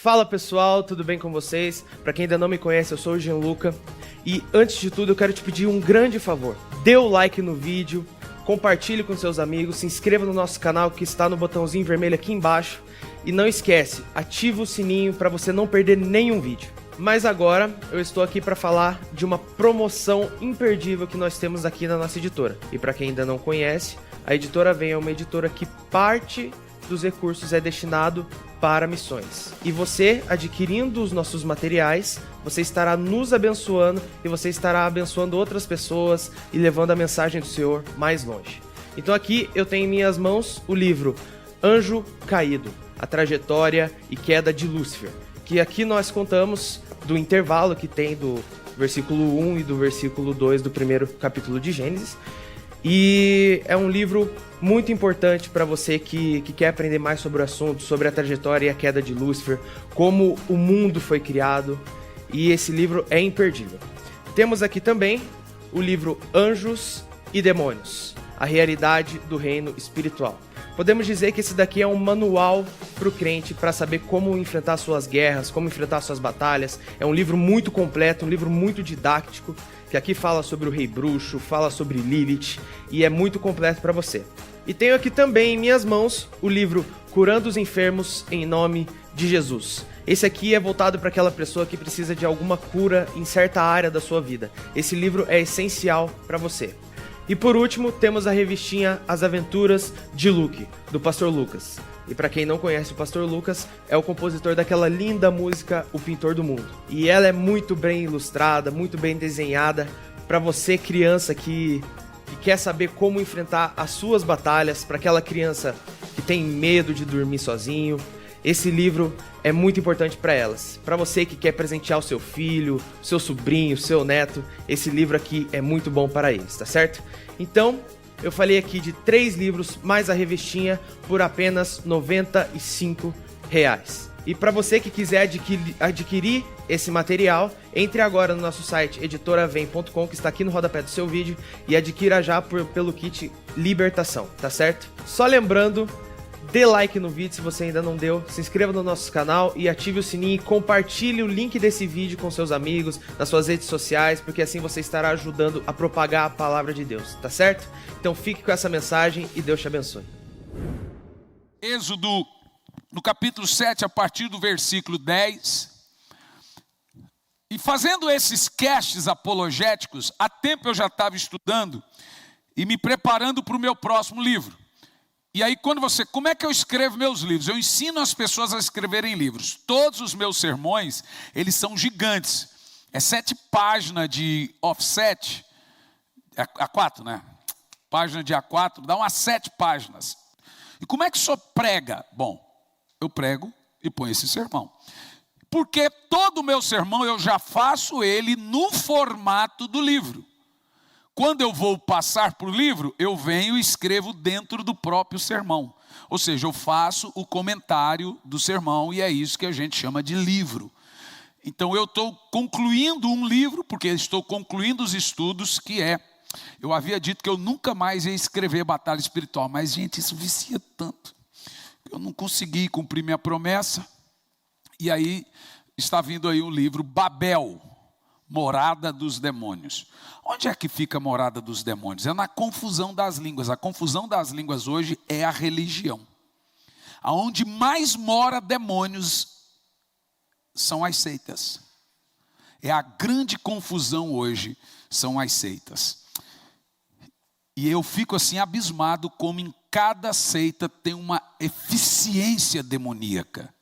Fala pessoal, tudo bem com vocês? Para quem ainda não me conhece, eu sou o Gianluca e antes de tudo eu quero te pedir um grande favor. Dê o like no vídeo, compartilhe com seus amigos, se inscreva no nosso canal que está no botãozinho vermelho aqui embaixo e não esquece, ativa o sininho para você não perder nenhum vídeo. Mas agora eu estou aqui para falar de uma promoção imperdível que nós temos aqui na nossa editora. E para quem ainda não conhece, a Editora Vem é uma editora que parte dos recursos é destinado para missões. E você, adquirindo os nossos materiais, você estará nos abençoando e você estará abençoando outras pessoas e levando a mensagem do Senhor mais longe. Então aqui eu tenho em minhas mãos o livro Anjo Caído, a trajetória e queda de Lúcifer, que aqui nós contamos do intervalo que tem do versículo 1 e do versículo 2 do primeiro capítulo de Gênesis. E é um livro muito importante para você que quer aprender mais sobre o assunto, sobre a trajetória e a queda de Lúcifer, como o mundo foi criado, e esse livro é imperdível. Temos aqui também o livro Anjos e Demônios, a realidade do reino espiritual. Podemos dizer que esse daqui é um manual para o crente para saber como enfrentar suas guerras, como enfrentar suas batalhas. É um livro muito completo, um livro muito didático, que aqui fala sobre o Rei Bruxo, fala sobre Lilith e é muito completo para você. E tenho aqui também em minhas mãos o livro Curando os Enfermos em Nome de Jesus. Esse aqui é voltado para aquela pessoa que precisa de alguma cura em certa área da sua vida. Esse livro é essencial para você. E por último, temos a revistinha As Aventuras de Luke, do Pastor Lucas. E para quem não conhece o Pastor Lucas, é o compositor daquela linda música O Pintor do Mundo. E ela é muito bem ilustrada, muito bem desenhada, para você criança que quer saber como enfrentar as suas batalhas, para aquela criança que tem medo de dormir sozinho. Esse livro é muito importante para elas. Para você que quer presentear o seu filho, seu sobrinho, seu neto, esse livro aqui é muito bom para eles, tá certo? Então, eu falei aqui de 3 livros mais a revistinha por apenas R$ 95. E para você que quiser adquirir esse material, entre agora no nosso site editoravem.com, que está aqui no rodapé do seu vídeo, e adquira já pelo kit Libertação, tá certo? Só lembrando, dê like no vídeo se você ainda não deu, se inscreva no nosso canal e ative o sininho e compartilhe o link desse vídeo com seus amigos, nas suas redes sociais, porque assim você estará ajudando a propagar a palavra de Deus, tá certo? Então fique com essa mensagem e Deus te abençoe. Êxodo, no capítulo 7, a partir do versículo 10. E fazendo esses casts apologéticos, há tempo eu já estava estudando e me preparando para o meu próximo livro. E aí como é que eu escrevo meus livros? Eu ensino as pessoas a escreverem livros. Todos os meus sermões, eles são gigantes. É 7 páginas de offset, A4, né? Página de A4, dá umas 7 páginas. E como é que o senhor prega? Bom, eu prego e ponho esse sermão. Porque todo o meu sermão eu já faço ele no formato do livro. Quando eu vou passar para o livro, eu venho e escrevo dentro do próprio sermão. Ou seja, eu faço o comentário do sermão e é isso que a gente chama de livro. Então eu estou concluindo um livro, porque estou concluindo os estudos, eu havia dito que eu nunca mais ia escrever Batalha Espiritual, mas gente, isso vicia tanto. Eu não consegui cumprir minha promessa, e aí está vindo aí um livro, Babel, Morada dos Demônios. Onde é que fica a morada dos demônios? É na confusão das línguas. A confusão das línguas hoje é a religião. Aonde mais mora demônios são as seitas. É a grande confusão hoje, são as seitas. E eu fico assim abismado como em cada seita tem uma eficiência demoníaca.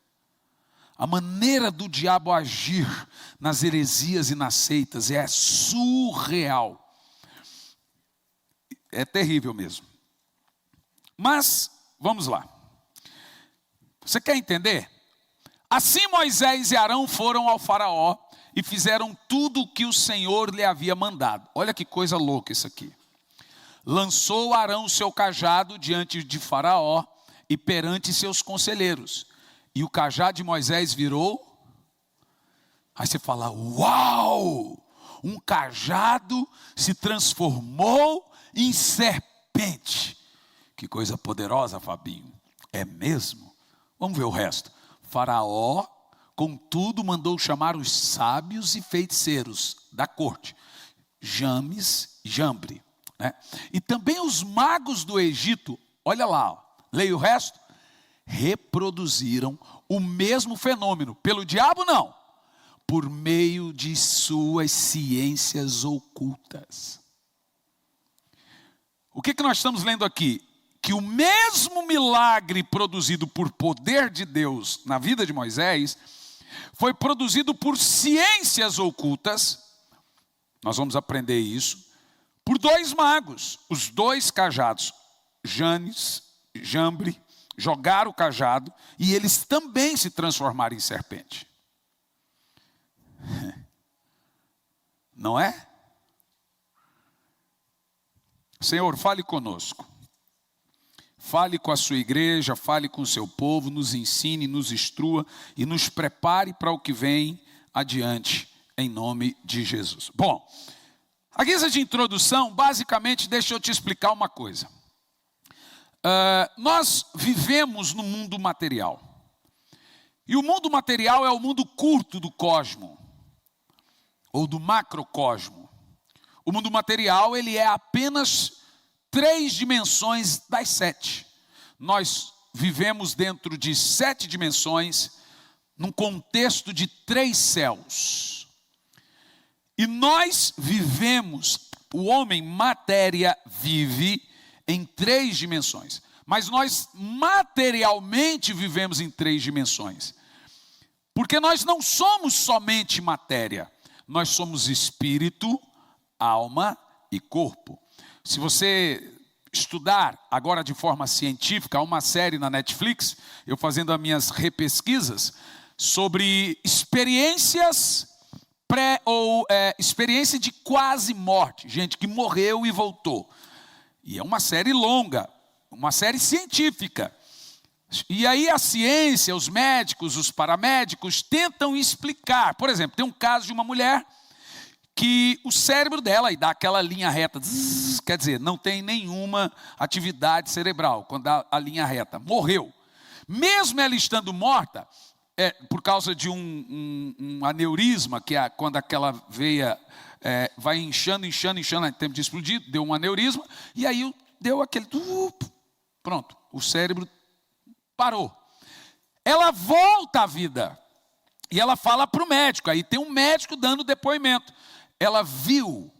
A maneira do diabo agir nas heresias e nas seitas é surreal. É terrível mesmo. Mas, vamos lá. Você quer entender? Assim Moisés e Arão foram ao faraó e fizeram tudo o que o Senhor lhe havia mandado. Olha que coisa louca isso aqui. Lançou Arão o seu cajado diante de faraó e perante seus conselheiros. E o cajado de Moisés virou. Aí você fala, uau! Um cajado se transformou em serpente. Que coisa poderosa, Fabinho. É mesmo? Vamos ver o resto. Faraó Contudo, mandou chamar os sábios e feiticeiros da corte, James, Jambre, né? E também os magos do Egito, olha lá, ó, leia o resto, reproduziram o mesmo fenômeno. Pelo diabo, não. Por meio de suas ciências ocultas. O que nós estamos lendo aqui? Que o mesmo milagre produzido por poder de Deus na vida de Moisés, foi produzido por ciências ocultas, nós vamos aprender isso, por dois magos, os dois cajados, Janes, Jambre, jogaram o cajado e eles também se transformaram em serpente. Não é? Senhor, fale conosco. Fale com a sua igreja, fale com o seu povo, nos ensine, nos instrua e nos prepare para o que vem adiante, em nome de Jesus. Bom, a guisa de introdução, basicamente, deixa eu te explicar uma coisa. Nós vivemos no mundo material. E o mundo material é o mundo curto do cosmo, ou do macrocosmo. O mundo material, ele é apenas 3 dimensões das 7. Nós vivemos dentro de 7 dimensões, num contexto de 3 céus. E nós vivemos, o homem matéria vive em 3 dimensões. Mas nós materialmente vivemos em 3 dimensões. Porque nós não somos somente matéria. Nós somos espírito, alma e corpo. Se você estudar agora de forma científica, há uma série na Netflix, eu fazendo as minhas repesquisas, sobre experiências experiência de quase morte, gente que morreu e voltou. E é uma série longa, uma série científica. E aí a ciência, os médicos, os paramédicos tentam explicar. Por exemplo, tem um caso de uma mulher que o cérebro dela, e dá aquela linha reta, quer dizer, não tem nenhuma atividade cerebral, quando dá a linha reta, morreu. Mesmo ela estando morta, por causa de um aneurisma, que é quando aquela veia vai inchando, em tempo de explodir, deu um aneurisma, e aí deu aquele, pronto, o cérebro parou. Ela volta à vida, e ela fala para o médico, aí tem um médico dando depoimento. Ela viu,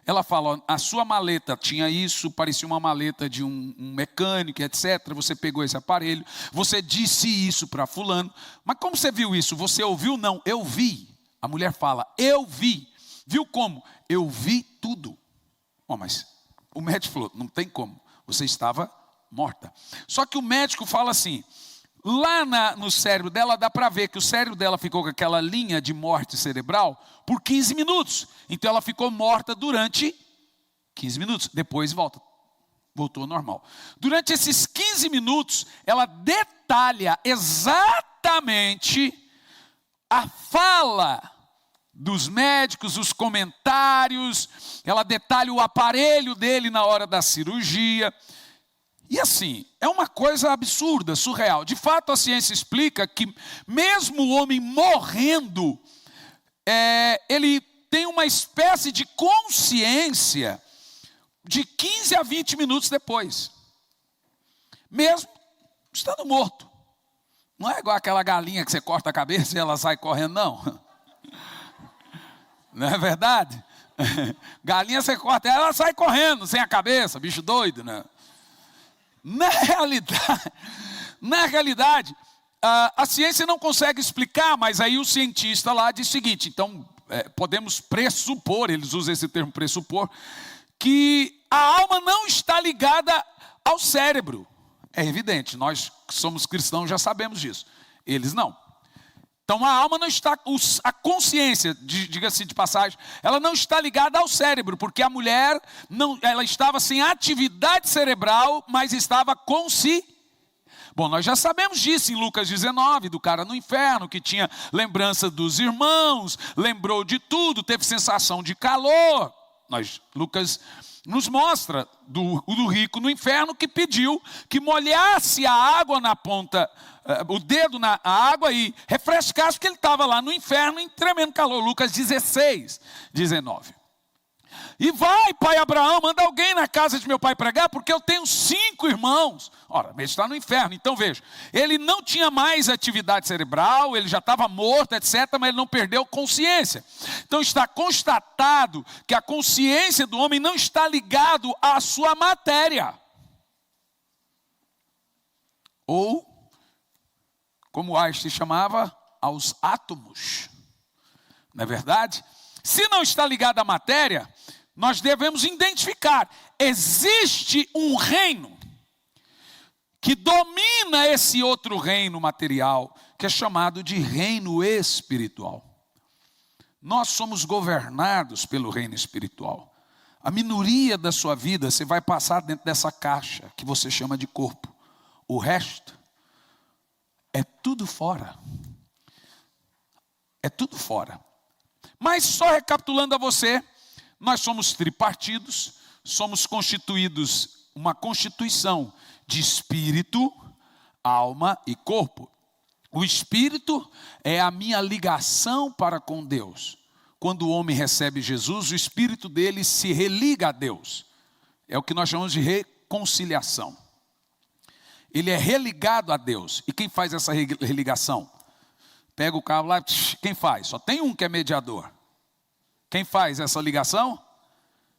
ela fala, ó, a sua maleta tinha isso, parecia uma maleta de um mecânico, etc. Você pegou esse aparelho, você disse isso para fulano, mas como você viu isso? Você ouviu? Não, eu vi. A mulher fala, eu vi. Viu como? Eu vi tudo. Bom, mas o médico falou, não tem como, você estava morta. Só que o médico fala assim, lá no cérebro dela dá para ver que o cérebro dela ficou com aquela linha de morte cerebral por 15 minutos. Então ela ficou morta durante 15 minutos. Depois voltou ao normal. Durante esses 15 minutos, ela detalha exatamente a fala dos médicos, os comentários. Ela detalha o aparelho dele na hora da cirurgia. E assim, é uma coisa absurda, surreal. De fato, a ciência explica que mesmo o homem morrendo, ele tem uma espécie de consciência de 15 a 20 minutos depois. Mesmo estando morto. Não é igual aquela galinha que você corta a cabeça e ela sai correndo, não. Não é verdade? Galinha você corta, ela sai correndo, sem a cabeça, bicho doido, né? Na realidade, a ciência não consegue explicar, mas aí o cientista lá diz o seguinte, então podemos pressupor, eles usam esse termo pressupor, que a alma não está ligada ao cérebro. É evidente, nós que somos cristãos já sabemos disso, eles não. Então a alma não está, a consciência, diga-se de passagem, ela não está ligada ao cérebro, porque a mulher, ela estava sem atividade cerebral, mas estava consciente. Bom, nós já sabemos disso em Lucas 19, do cara no inferno, que tinha lembrança dos irmãos, lembrou de tudo, teve sensação de calor. Lucas nos mostra do rico no inferno que pediu que molhasse a água na ponta o dedo na água e refrescasse, porque ele estava lá no inferno em tremendo calor. Lucas 16, 19. E vai, pai Abraão, manda alguém na casa de meu pai pregar, porque eu tenho 5 irmãos. Ora, ele está no inferno. Então veja, ele não tinha mais atividade cerebral, ele já estava morto, etc., mas ele não perdeu consciência. Então está constatado que a consciência do homem não está ligado à sua matéria. Ou, como Einstein chamava, aos átomos. Não é verdade? Se não está ligado à matéria, nós devemos identificar. Existe um reino que domina esse outro reino material, que é chamado de reino espiritual. Nós somos governados pelo reino espiritual. A minoria da sua vida você vai passar dentro dessa caixa que você chama de corpo. O resto é tudo fora. É tudo fora. Mas só recapitulando a você, nós somos tripartidos, somos constituídos, uma constituição de espírito, alma e corpo. O espírito é a minha ligação para com Deus. Quando o homem recebe Jesus, o espírito dele se religa a Deus. É o que nós chamamos de reconciliação. Ele é religado a Deus. E quem faz essa religação? Pega o carro lá, quem faz? Só tem um que é mediador. Quem faz essa ligação?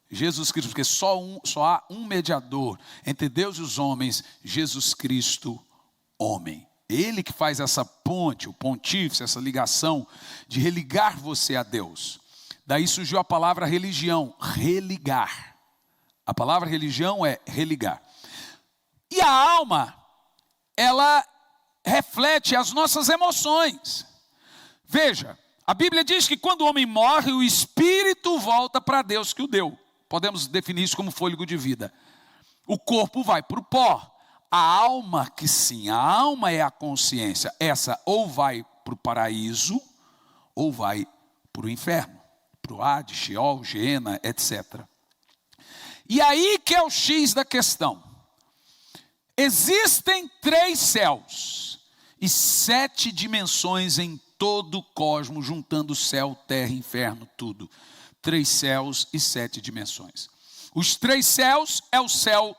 Jesus Cristo, porque só há um mediador entre Deus e os homens, Jesus Cristo, homem. Ele que faz essa ponte, o pontífice, essa ligação de religar você a Deus. Daí surgiu a palavra religião, religar. A palavra religião é religar. E a alma, ela reflete as nossas emoções. Veja, a Bíblia diz que quando o homem morre, o espírito volta para Deus que o deu. Podemos definir isso como fôlego de vida. O corpo vai para o pó. A alma que sim, a alma é a consciência. Essa ou vai para o paraíso, ou vai para o inferno. Para o Hades, Sheol, Geena, etc. E aí que é o X da questão. Existem 3 céus e 7 dimensões em todo o cosmos, juntando céu, terra, inferno, tudo. 3 céus e 7 dimensões. Os 3 céus é o céu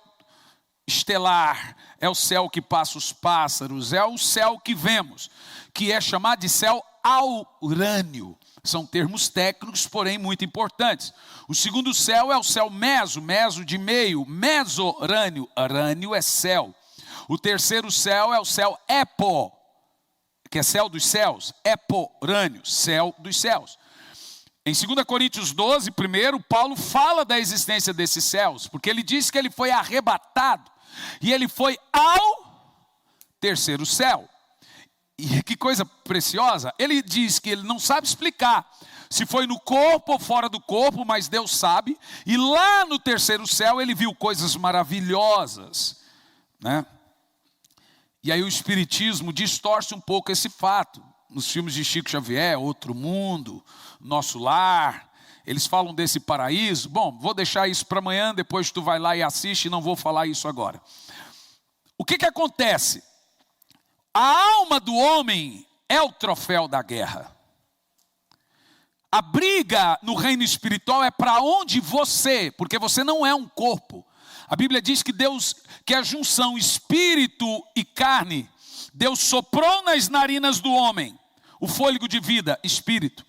estelar, é o céu que passa os pássaros, é o céu que vemos, que é chamado de céu aurâneo. São termos técnicos, porém muito importantes. O segundo céu é o céu meso de meio, mesorâneo, arâneo é céu. O terceiro céu é o céu epo, que é céu dos céus, eporâneo, céu dos céus. Em 2 Coríntios 12, primeiro, Paulo fala da existência desses céus, porque ele diz que ele foi arrebatado, e ele foi ao terceiro céu. E que coisa preciosa, ele diz que ele não sabe explicar se foi no corpo ou fora do corpo, mas Deus sabe, e lá no terceiro céu ele viu coisas maravilhosas, né? E aí o espiritismo distorce um pouco esse fato. Nos filmes de Chico Xavier, Outro Mundo, Nosso Lar, eles falam desse paraíso. Bom, vou deixar isso para amanhã, depois tu vai lá e assiste, não vou falar isso agora. O que acontece? A alma do homem é o troféu da guerra. A briga no reino espiritual é para onde você, porque você não é um corpo. A Bíblia diz que Deus, que a junção espírito e carne, Deus soprou nas narinas do homem o fôlego de vida, espírito.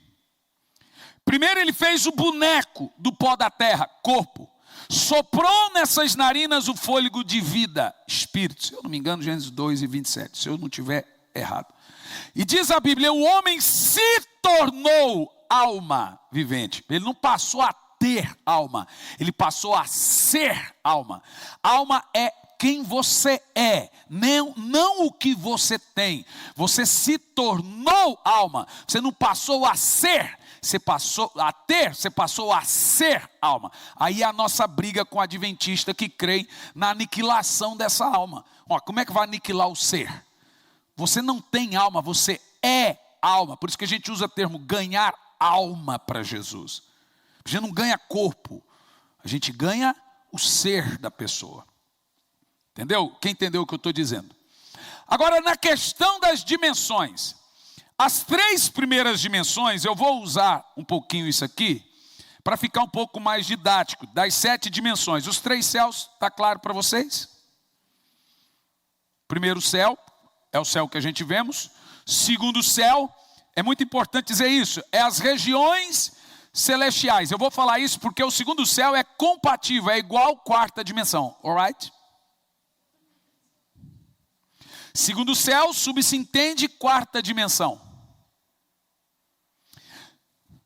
Primeiro ele fez o boneco do pó da terra, corpo. Soprou nessas narinas o fôlego de vida, espírito. Se eu não me engano, Gênesis 2:27, se eu não tiver errado. E diz a Bíblia, o homem se tornou alma vivente. Ele não passou a ter alma, ele passou a ser alma. Alma é quem você é, não o que você tem. Você se tornou alma. Você não passou a ser, você passou a ter, você passou a ser alma. Aí a nossa briga com o adventista que crê na aniquilação dessa alma. Ó, como é que vai aniquilar o ser? Você não tem alma, você é alma. Por isso que a gente usa o termo ganhar alma para Jesus. A gente não ganha corpo, a gente ganha o ser da pessoa. Entendeu? Quem entendeu o que eu estou dizendo? Agora, na questão das dimensões, as 3 primeiras dimensões, eu vou usar um pouquinho isso aqui, para ficar um pouco mais didático, das 7 dimensões. Os 3 céus, está claro para vocês? Primeiro céu, é o céu que a gente vemos. Segundo céu, é muito importante dizer isso, é as regiões celestiais. Eu vou falar isso porque o segundo céu é compatível, é igual à 4ª dimensão, alright? Segundo céu, subsentende 4ª dimensão.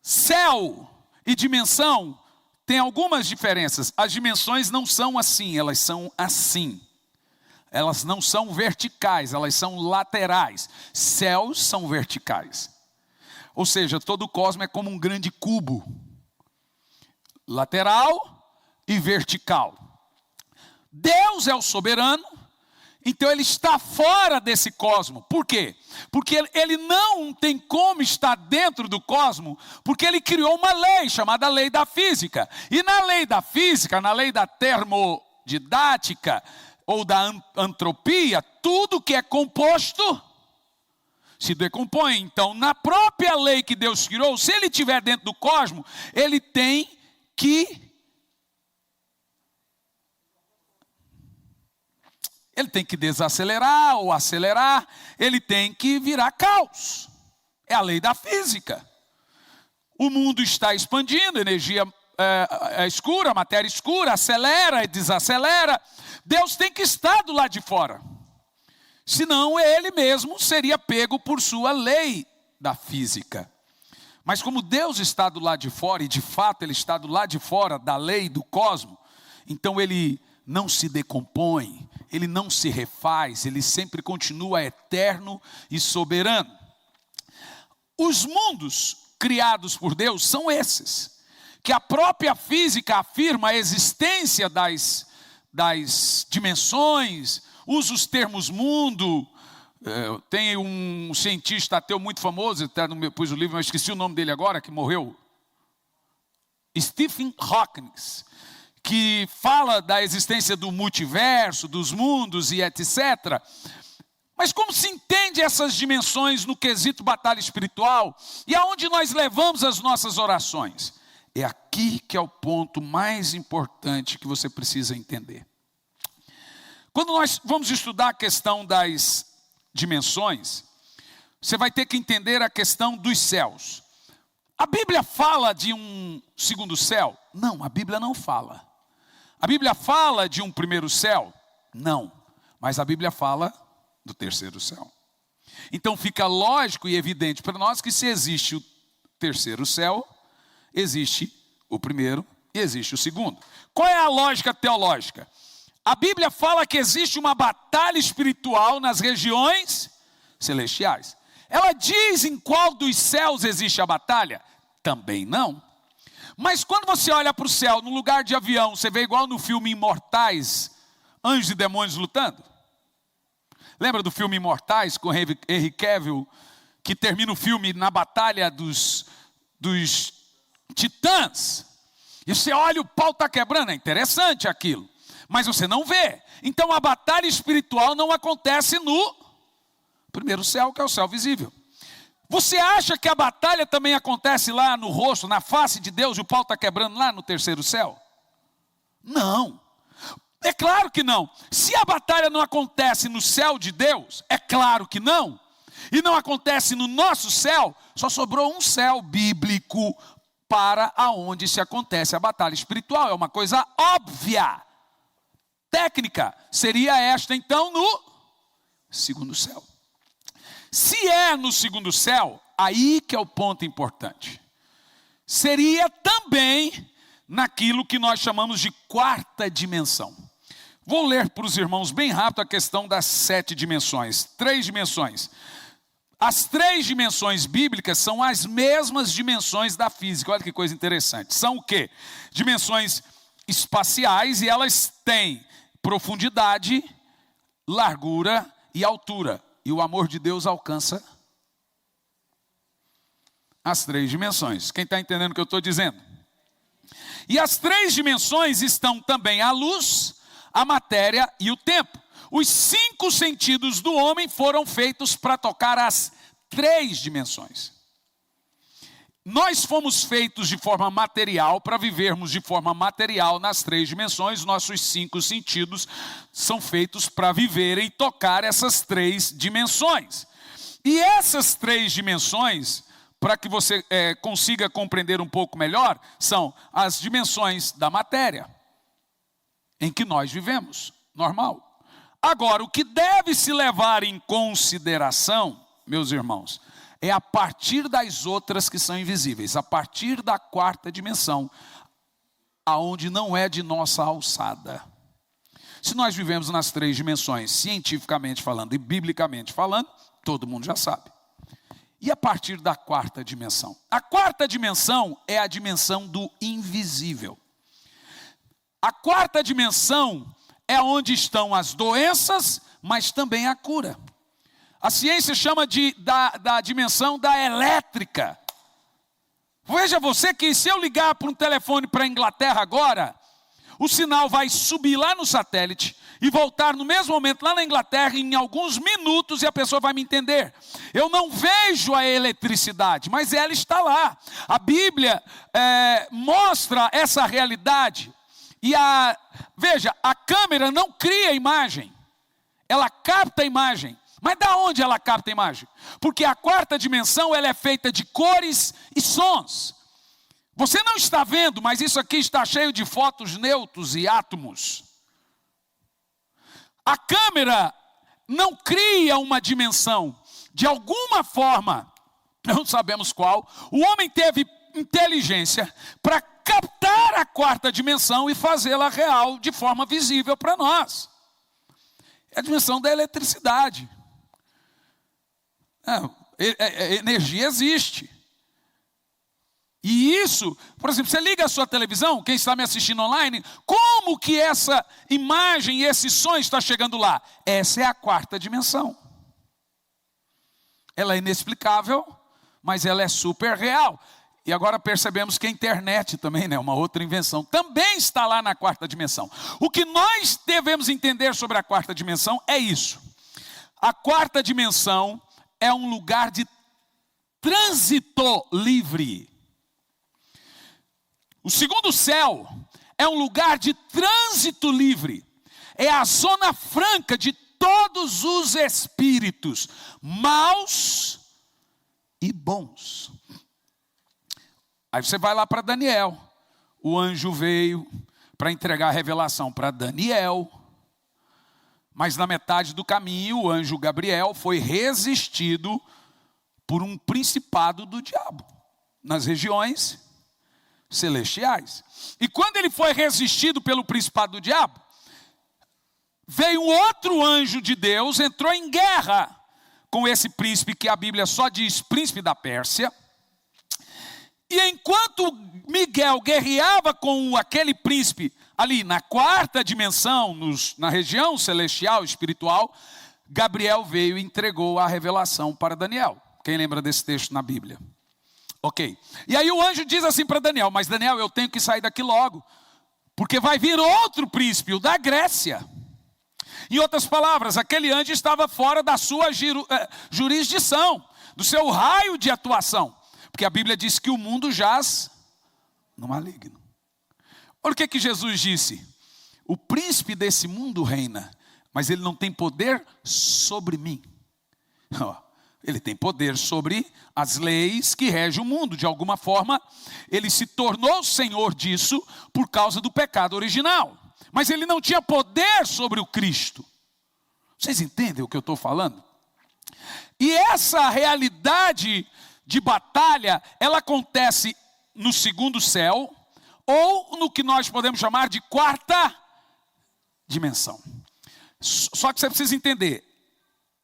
Céu e dimensão tem algumas diferenças. As dimensões não são assim, elas são assim. Elas não são verticais, elas são laterais. Céus são verticais. Ou seja, todo o cosmos é como um grande cubo. Lateral e vertical. Deus é o soberano, então ele está fora desse cosmos. Por quê? Porque ele não tem como estar dentro do cosmos, porque ele criou uma lei chamada lei da física. E na lei da física, na lei da termodidática ou da entropia, tudo que é composto se decompõe. Então, na própria lei que Deus criou, se ele estiver dentro do cosmos, ele tem que desacelerar ou acelerar, ele tem que virar caos. É a lei da física. O mundo está expandindo, energia escura, matéria escura, acelera e desacelera. Deus tem que estar do lado de fora. Senão ele mesmo seria pego por sua lei da física. Mas como Deus está do lado de fora, e de fato ele está do lado de fora da lei do cosmos, então ele não se decompõe, ele não se refaz, ele sempre continua eterno e soberano. Os mundos criados por Deus são esses, que a própria física afirma a existência das dimensões, usa os termos mundo. Tem um cientista ateu muito famoso, até pus o livro, mas esqueci o nome dele agora, que morreu, Stephen Hawking, que fala da existência do multiverso, dos mundos e etc. Mas como se entende essas dimensões no quesito batalha espiritual? E aonde nós levamos as nossas orações? É aqui que é o ponto mais importante que você precisa entender. Quando nós vamos estudar a questão das dimensões, você vai ter que entender a questão dos céus. A Bíblia fala de um segundo céu? Não, a Bíblia não fala. A Bíblia fala de um primeiro céu? Não, mas a Bíblia fala do terceiro céu. Então fica lógico e evidente para nós que se existe o terceiro céu, existe o primeiro e existe o segundo. Qual é a lógica teológica? A Bíblia fala que existe uma batalha espiritual nas regiões celestiais. Ela diz em qual dos céus existe a batalha? Também não. Mas quando você olha para o céu, no lugar de avião, você vê igual no filme Imortais, anjos e demônios lutando? Lembra do filme Imortais, com Henry Cavill, que termina o filme na batalha dos titãs? E você olha, o pau está quebrando, é interessante aquilo. Mas você não vê. Então a batalha espiritual não acontece no primeiro céu, que é o céu visível. Você acha que a batalha também acontece lá no rosto, na face de Deus, e o pau está quebrando lá no terceiro céu? Não. É claro que não. Se a batalha não acontece no céu de Deus, é claro que não. E não acontece no nosso céu, só sobrou um céu bíblico para aonde se acontece a batalha espiritual. É uma coisa óbvia. Técnica seria esta então no segundo céu. Se é no segundo céu, aí que é o ponto importante. Seria também naquilo que nós chamamos de 4ª dimensão. Vou ler para os irmãos bem rápido a questão das 7 dimensões. 3 dimensões. As 3 dimensões bíblicas são as mesmas dimensões da física. Olha que coisa interessante. São o quê? Dimensões espaciais, e elas têm profundidade, largura e altura. E o amor de Deus alcança as 3 dimensões. Quem está entendendo o que eu estou dizendo? E as 3 dimensões estão também a luz, a matéria e o tempo. Os 5 sentidos do homem foram feitos para tocar as 3 dimensões. Nós fomos feitos de forma material para vivermos de forma material nas 3 dimensões. Nossos 5 sentidos são feitos para viverem e tocar essas 3 dimensões. E essas 3 dimensões, para que você consiga compreender um pouco melhor, são as dimensões da matéria, em que nós vivemos, normal. Agora, o que deve se levar em consideração, meus irmãos, é a partir das outras que são invisíveis, a partir da 4ª dimensão, aonde não é de nossa alçada. Se nós vivemos nas 3 dimensões, cientificamente falando e biblicamente falando, todo mundo já sabe. E a partir da 4ª dimensão? A 4ª dimensão é a dimensão do invisível. A 4ª dimensão é onde estão as doenças, mas também a cura. A ciência chama da dimensão da elétrica. Veja você que se eu ligar para um telefone para a Inglaterra agora, o sinal vai subir lá no satélite e voltar no mesmo momento lá na Inglaterra em alguns minutos e a pessoa vai me entender. Eu não vejo a eletricidade, mas ela está lá. A Bíblia mostra essa realidade. E veja, a câmera não cria imagem, ela capta a imagem. Mas da onde ela capta a imagem? Porque a 4ª dimensão ela é feita de cores e sons. Você não está vendo, mas isso aqui está cheio de fótons, nêutrons e átomos. A câmera não cria uma dimensão. De alguma forma, não sabemos qual, o homem teve inteligência para captar a 4ª dimensão e fazê-la real de forma visível para nós. É a dimensão da eletricidade. Energia existe. E isso, por exemplo, você liga a sua televisão, quem está me assistindo online, como que essa imagem e esse som está chegando lá? Essa é a 4ª dimensão. Ela é inexplicável, mas ela é super real. E agora percebemos que a internet também, né, uma outra invenção, também está lá na 4ª dimensão. O que nós devemos entender sobre a 4ª dimensão é isso. A 4ª dimensão é um lugar de trânsito livre. O 2º céu é um lugar de trânsito livre. É a zona franca de todos os espíritos, maus e bons. Aí você vai lá para Daniel. O anjo veio para entregar a revelação para Daniel. Mas na metade do caminho, o anjo Gabriel foi resistido por um principado do diabo, nas regiões celestiais. E quando ele foi resistido pelo principado do diabo, veio um outro anjo de Deus, entrou em guerra com esse príncipe, que a Bíblia só diz príncipe da Pérsia. E enquanto Miguel guerreava com aquele príncipe ali na 4ª dimensão, na região celestial, espiritual, Gabriel veio e entregou a revelação para Daniel. Quem lembra desse texto na Bíblia? Ok. E aí o anjo diz assim para Daniel: mas Daniel, eu tenho que sair daqui logo, porque vai vir outro príncipe, o da Grécia. Em outras palavras, aquele anjo estava fora da sua jurisdição, do seu raio de atuação. Porque a Bíblia diz que o mundo jaz no maligno. Olha o que Jesus disse: o príncipe desse mundo reina, mas ele não tem poder sobre mim. Ele tem poder sobre as leis que regem o mundo. De alguma forma, ele se tornou senhor disso por causa do pecado original. Mas ele não tinha poder sobre o Cristo. Vocês entendem o que eu estou falando? E essa realidade de batalha, ela acontece no 2º céu, ou no que nós podemos chamar de 4ª dimensão. Só que você precisa entender,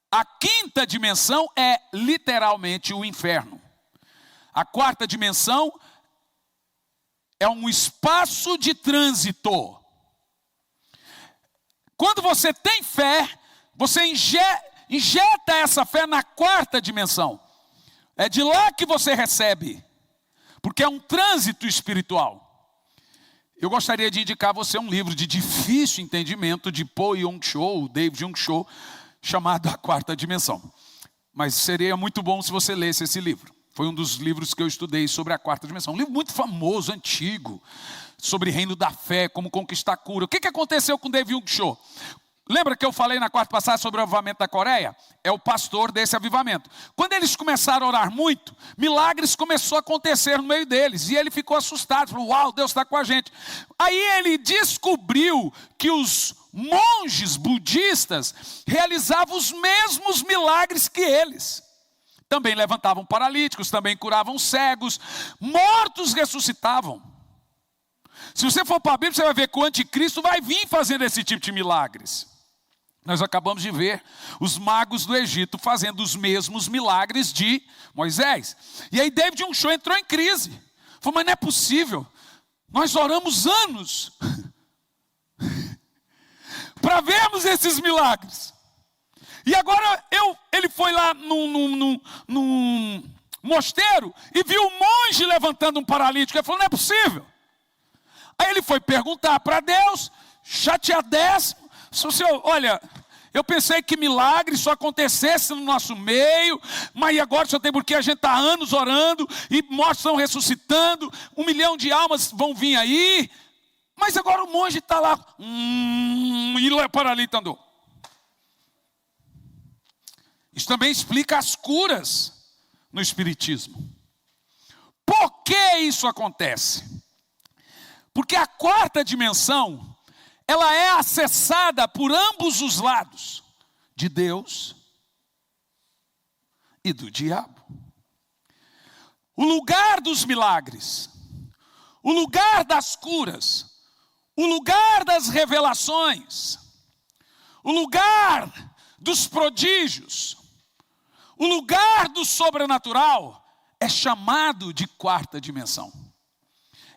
a 5ª dimensão é literalmente o inferno. A 4ª dimensão é um espaço de trânsito. Quando você tem fé, você injeta essa fé na 4ª dimensão. É de lá que você recebe, porque é um trânsito espiritual. eu gostaria de indicar a você um livro de difícil entendimento de Paul Yong-Cho, David Yong-Cho, chamado A Quarta Dimensão. Mas seria muito bom se você lesse esse livro. Foi um dos livros que eu estudei sobre a quarta dimensão. Um livro muito famoso, antigo, sobre reino da fé, como conquistar a cura. O que aconteceu com David Yong-Cho? Lembra que eu falei na quarta passagem sobre o avivamento da Coreia? É o pastor desse avivamento. Quando eles começaram a orar muito, milagres começaram a acontecer no meio deles. E ele ficou assustado, falou, uau, Deus está com a gente. Aí ele descobriu que os monges budistas realizavam os mesmos milagres que eles. Também levantavam paralíticos, também curavam cegos, mortos ressuscitavam. Se você for para a Bíblia, você vai ver que o anticristo vai vir fazendo esse tipo de milagres. Nós acabamos de ver os magos do Egito fazendo os mesmos milagres de Moisés. E aí David Yong-Cho entrou em crise. Falou, mas não é possível. Nós oramos anos para vermos esses milagres. E agora ele foi lá num mosteiro e viu um monge levantando um paralítico. Ele falou, não é possível. Aí ele foi perguntar para Deus, chateadéssimo. Senhor, olha, eu pensei que milagre só acontecesse no nosso meio, mas agora só tem porque a gente está anos orando e mortos estão ressuscitando, 1 milhão de almas vão vir aí, mas agora o monge está lá, e o paralítico andou. Isso também explica as curas no espiritismo. Por que isso acontece? Porque a quarta dimensão, ela é acessada por ambos os lados, de Deus e do diabo. O lugar dos milagres, o lugar das curas, o lugar das revelações, o lugar dos prodígios, o lugar do sobrenatural é chamado de quarta dimensão.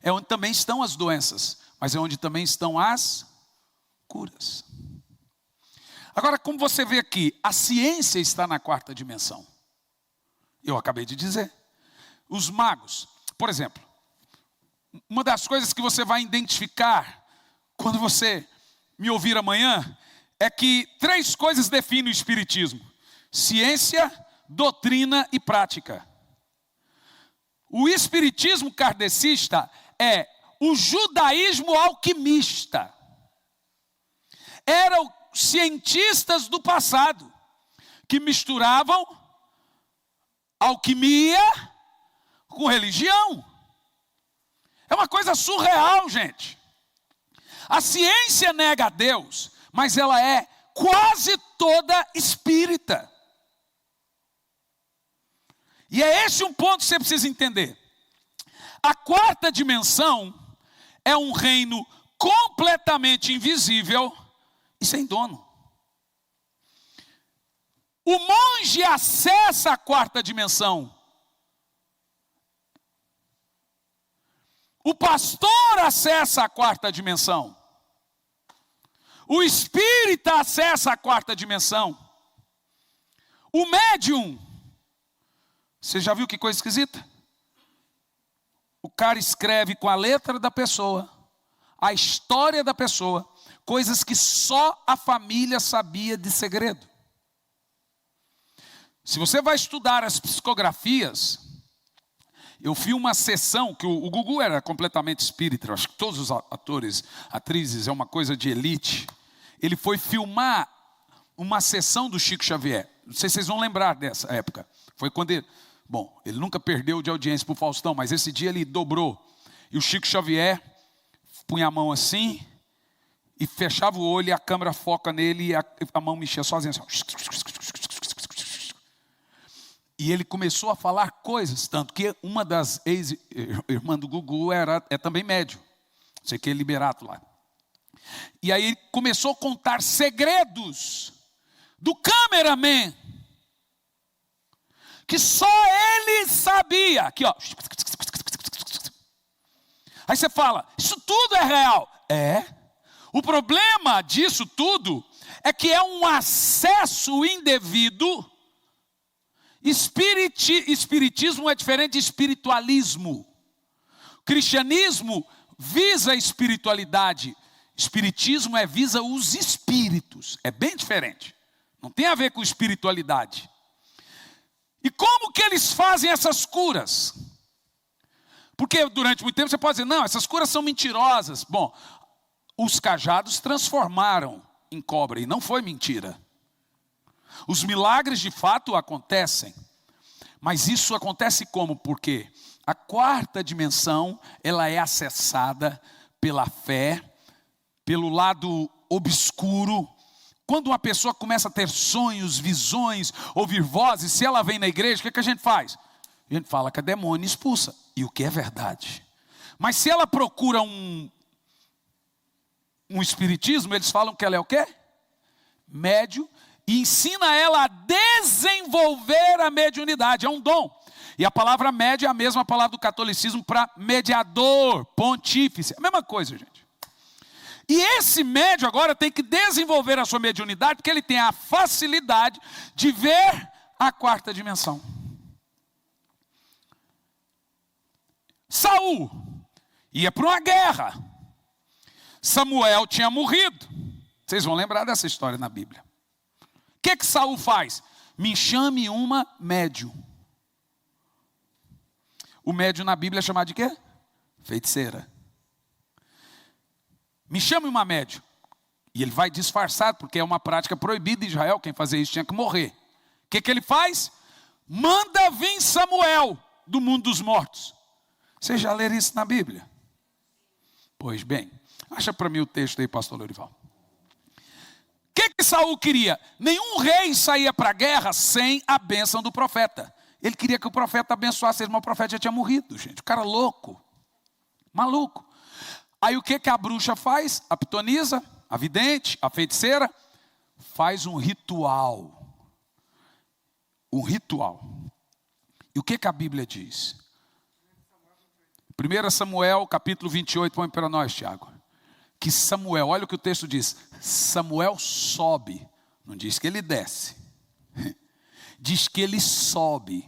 É onde também estão as doenças, mas é onde também estão as curas. Agora, como você vê aqui, a ciência está na quarta dimensão. Eu acabei de dizer. Os magos, por exemplo, uma das coisas que você vai identificar quando você me ouvir amanhã é que 3 coisas definem o espiritismo: ciência, doutrina e prática. O espiritismo kardecista é o judaísmo alquimista. Eram cientistas do passado que misturavam alquimia com religião. É uma coisa surreal, gente. A ciência nega a Deus, mas ela é quase toda espírita. E é esse um ponto que você precisa entender. A quarta dimensão é um reino completamente invisível e sem dono. O monge acessa a quarta dimensão. O pastor acessa a quarta dimensão. O espírita acessa a quarta dimensão. O médium, você já viu que coisa esquisita? O cara escreve com a letra da pessoa, a história da pessoa, coisas que só a família sabia de segredo. Se você vai estudar as psicografias, eu fiz uma sessão, que o Gugu era completamente espírita, acho que todos os atores, atrizes, é uma coisa de elite. Ele foi filmar uma sessão do Chico Xavier. Não sei se vocês vão lembrar dessa época. Foi quando ele nunca perdeu de audiência para o Faustão, mas esse dia ele dobrou. E o Chico Xavier punha a mão assim, e fechava o olho, e a câmera foca nele, e a mão mexia sozinha assim. E ele começou a falar coisas, tanto que uma das ex-irmãs do Gugu é também médium. Sei que é Liberato lá. E aí ele começou a contar segredos do cameraman, que só ele sabia. Aqui, ó. Aí você fala, isso tudo é real. É. O problema disso tudo é que é um acesso indevido. Espiritismo é diferente de espiritualismo. O cristianismo visa a espiritualidade. Espiritismo visa os espíritos. É bem diferente. Não tem a ver com espiritualidade. E como que eles fazem essas curas? Porque durante muito tempo você pode dizer, não, essas curas são mentirosas. Bom, os cajados transformaram em cobra e não foi mentira. Os milagres de fato acontecem. Mas isso acontece como? Porque a quarta dimensão, ela é acessada pela fé, pelo lado obscuro. Quando uma pessoa começa a ter sonhos, visões, ouvir vozes, se ela vem na igreja, o que a gente faz? A gente fala que é demônio e expulsa, e o que é verdade. Mas se ela procura um espiritismo, eles falam que ela é o quê? Médium, e ensina ela a desenvolver a mediunidade, é um dom. E a palavra médio é a mesma palavra do catolicismo para mediador, pontífice, é a mesma coisa, gente. E esse médium agora tem que desenvolver a sua mediunidade, porque ele tem a facilidade de ver a quarta dimensão. Saul ia para uma guerra. Samuel tinha morrido. Vocês vão lembrar dessa história na Bíblia. O que Saul faz? Me chame uma médium. O médium na Bíblia é chamado de quê? Feiticeira. Me chame uma médium. E ele vai disfarçado, porque é uma prática proibida em Israel. Quem fazia isso tinha que morrer. O que ele faz? Manda vir Samuel do mundo dos mortos. Vocês já leram isso na Bíblia? Pois bem, acha para mim o texto aí, pastor Lorival. O que Saul queria? Nenhum rei saía para a guerra sem a bênção do profeta. Ele queria que o profeta abençoasse ele, mas o profeta já tinha morrido, gente. O cara louco, maluco. Aí o que a bruxa faz? A pitonisa, a vidente, a feiticeira, faz um ritual. Um ritual. E o que a Bíblia diz? 1 Samuel, capítulo 28, põe para nós, Tiago. Que Samuel, olha o que o texto diz. Samuel sobe, não diz que ele desce. Diz que ele sobe.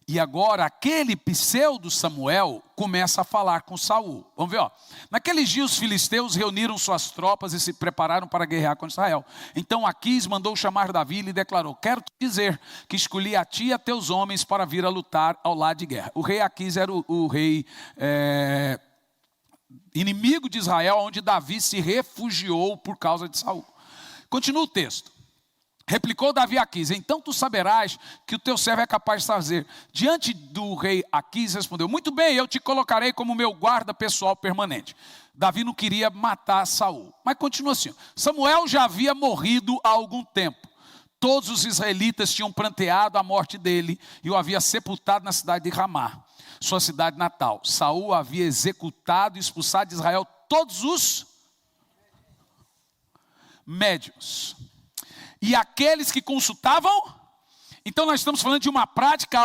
E agora aquele pseudo Samuel começa a falar com Saul. Vamos ver, ó. Naqueles dias os filisteus reuniram suas tropas e se prepararam para guerrear contra Israel. Então Aquis mandou chamar Davi e lhe declarou: quero te dizer que escolhi a ti e a teus homens para vir a lutar ao lado de guerra. O rei Aquis era o rei inimigo de Israel, onde Davi se refugiou por causa de Saul. Continua o texto. Replicou Davi a Aquis: então tu saberás que o teu servo é capaz de fazer. Diante do rei Aquis respondeu: muito bem, eu te colocarei como meu guarda pessoal permanente. Davi não queria matar Saul, mas continua assim. Samuel já havia morrido há algum tempo. Todos os israelitas tinham pranteado a morte dele e o havia sepultado na cidade de Ramá, sua cidade natal. Saul havia executado e expulsado de Israel todos os médiuns e aqueles que consultavam. Então nós estamos falando de uma prática,